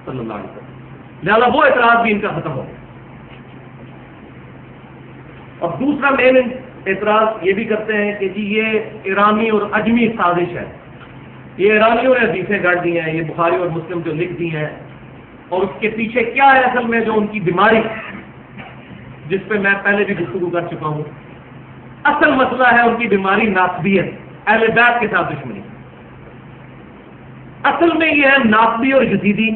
صلی اللہ علیہ وسلم. لہذا وہ اعتراض بھی ان کا ختم ہو گیا. اور دوسرا مین اعتراض یہ بھی کرتے ہیں کہ جی یہ ایرانی اور اجمی سازش ہے. یہ ایرانیوں نے حدیثیں گڑھ دی ہیں، یہ بخاری اور مسلم جو لکھ دی ہیں، اور اس کے پیچھے کیا ہے اصل میں جو ان کی بیماری، جس پہ میں پہلے بھی گفتگو کر چکا ہوں. اصل مسئلہ ہے ان کی بیماری ناسبیت، اہل بیت کے ساتھ دشمنی. اصل میں یہ ہے ناسبی اور یزیدی.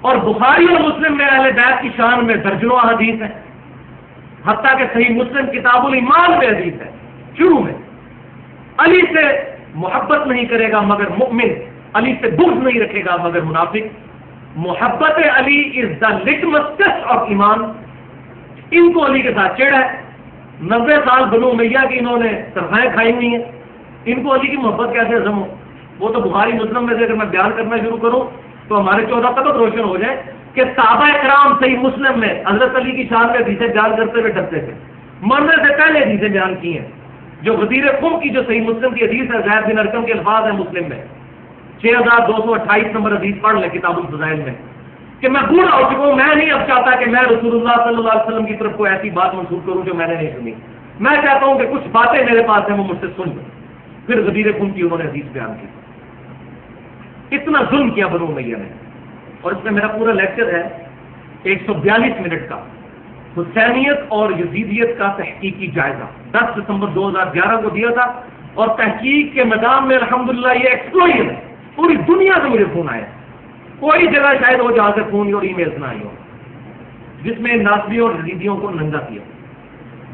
اور بخاری اور مسلم میں اہل بیت کی شان میں درجنوں حدیث ہے، حتیٰ کہ صحیح مسلم کتاب الایمان میں حدیث ہے شروع میں علی سے محبت نہیں کرے گا مگر مؤمن، علی سے بغض نہیں رکھے گا مگر منافق. محبت علی از دا لٹمس ٹیسٹ آف ایمان. ان کو علی کے ساتھ چڑ ہے. 90 سال بنو امیہ کی انہوں نے تنخواہیں کھائی ہوئی ہیں، ان کو علی کی محبت کیسے ہضم ہو؟ وہ تو بخاری مسلم میں سے اگر میں بیان کرنا شروع کروں تو ہمارے 14 قطب روشن ہو جائے کہ صحابہ کرام صحیح مسلم میں حضرت علی کی شان میں حدیثیں بیان کرتے ہوئے ڈرتے تھے. مرنے سے پہلے حدیثیں بیان کی ہیں. جو غدیر خم کی جو صحیح مسلم کی حدیث ہے، زید بن ارقم کے الفاظ ہیں مسلم میں 6228 نمبر حدیث پڑھ لیں کتاب الفضائل میں، کہ میں بوڑھا ہو چکا ہوں، میں نہیں اب چاہتا کہ میں رسول اللہ صلی اللہ علیہ وسلم کی طرف کوئی ایسی بات منسوخ کروں جو میں نے نہیں سنی. میں چاہتا ہوں کہ کچھ باتیں میرے پاس ہیں وہ مجھ سے سن لیں. پھر غدیر خم کی انہوں نے حدیث بیان کی. اتنا ظلم کیا بنو امیہ نے. اور اس میں میرا پورا لیکچر ہے 142 منٹ کا، حسینیت اور یزیدیت کا تحقیقی جائزہ. 10 دسمبر 2011 کو دیا تھا، اور تحقیق کے میدان میں الحمدللہ یہ ایکسپلوژن ہے. پوری دنیا سے مجھے فون آیا، کوئی جگہ شاید ہو جہاں سے فون اور ای میلز نہ آئی ہو، جس میں ناسبیوں اور یزیدیوں کو ننگا کیا.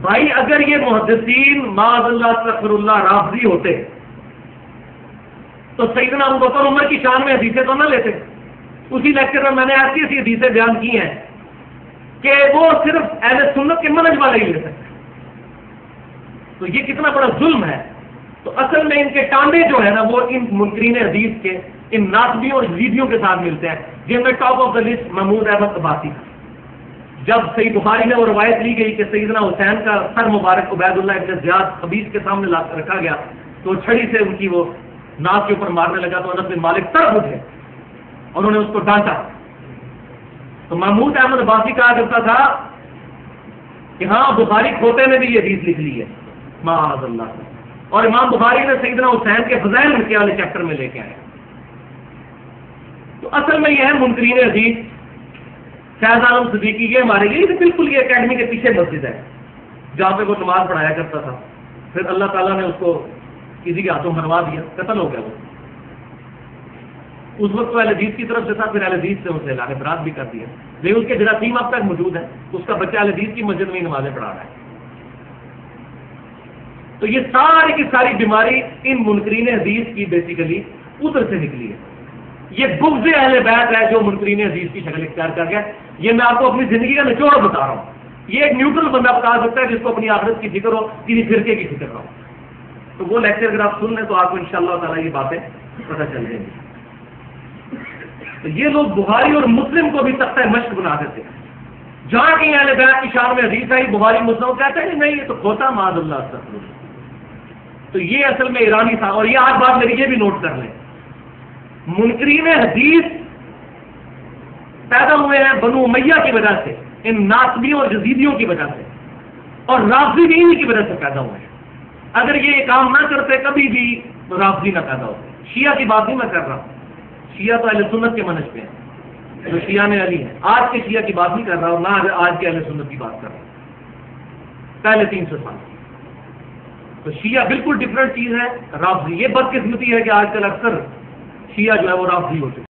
بھائی اگر یہ محدثین معاذ اللہ استغفر اللہ رافضی ہوتے تو سیدنا ابوبکر عمر کی شان میں حدیثیں تو نہ لیتے. اسی لیکچر میں نے ایسی ایسی حدیثیں بیان کی ہیں کہ وہ صرف اہل سنت کے منہج والے ہی لے سکتے. تو یہ کتنا بڑا ظلم ہے. تو اصل میں ان کے ٹانڈے جو ہے نا وہ ان منکرین حدیث کے ان ناسبیوں اور یزیدیوں کے ساتھ ملتے ہیں، جن میں top of the list Mahmood Ahmad Abbasi. جب صحیح بخاری میں وہ روایت لی گئی کہ سیدنا حسین کا سر مبارک عبید اللہ ابن زیاد خبیث کے سامنے لا کر رکھا گیا تو چھڑی سے ان کی وہ ناک کے اوپر مارنے لگا تو انس بن مالک تڑپ اٹھے اور انہوں نے اس کو ڈانٹا. تو محمود احمد عباسی کہا کرتا تھا کہ ہاں بخاری کھوتے نے بھی یہ حدیث لکھ لی ہے معاذ اللہ سے، اور امام بخاری نے سیدنا حسین کے فضائل لکھنے والے چیپٹر میں لے کے آئے. تو اصل میں یہ ہے منکرین حدیث. فیض عالم صدیقی یہ ہمارے لیے بالکل یہ اکیڈمی کے پیچھے مسجد ہے جہاں پہ وہ نماز پڑھایا کرتا تھا. پھر اللہ تعالیٰ نے اس کو کسی کے ہاتھوں مروا دیا، قتل ہو گیا. وہ اس وقت تو اہل حدیث کی طرف سے تھا، پھر اہل حدیث سے اسے اعلان برات بھی کر دیا، لیکن اس کے جراثیم اب تک موجود ہے. اس کا بچہ اہل حدیث کی مسجد میں نمازیں پڑھا رہا ہے. تو یہ ساری کی ساری بیماری ان منکرین حدیث کی بیسیکلی ادھر سے نکلی ہے. یہ بغض اہل بیت ہے جو منکرین حدیث کی شکل اختیار کر گیا. یہ میں آپ کو اپنی زندگی کا نچوڑ بتا رہا ہوں. یہ ایک نیوٹرل بندہ بتا سکتا ہے جس کو اپنی آخرت کی فکر ہو، کسی فرقے کی فکر ہو. تو وہ لیکچر اگر آپ سن لیں تو آپ کو انشاءاللہ تعالیٰ یہ باتیں پتہ چل جائیں گی. تو یہ لوگ بخاری اور مسلم کو بھی تختہ مشق بنا دیتے ہیں. جہاں کہیں اہل بیت کی شان میں حدیث آئی بخاری مسلم کہتے ہیں نہیں یہ تو کھوتا معاذ اللہ استغفر اللہ. تو یہ اصل میں ایرانی تھا. اور یہ آج بات میری یہ بھی نوٹ کر لیں، منکرین حدیث پیدا ہوئے ہیں بنو امیہ کی وجہ سے، ان ناسبیوں اور یزیدیوں کی وجہ سے، اور رافضی بھی انہی کی وجہ سے پیدا ہوئے ہیں. اگر یہ کام نہ کرتے کبھی بھی رافضی نہ پیدا ہوتے. شیعہ کی بات نہیں میں کر رہا ہوں، شیعہ تو اہل سنت کے منہج پہ ہیں، جو شیعہ نے علی ہے. آج کے شیعہ کی بات نہیں کر رہا ہوں، نہ آج کے اہل سنت کی بات کر رہا ہوں، پہلے 300 سال. تو شیعہ بالکل ڈفرینٹ چیز ہے. رافضی یہ بدقسمتی ہے کہ آج کل اکثر شیعہ جو ہے وہ رافضی ہو چکے.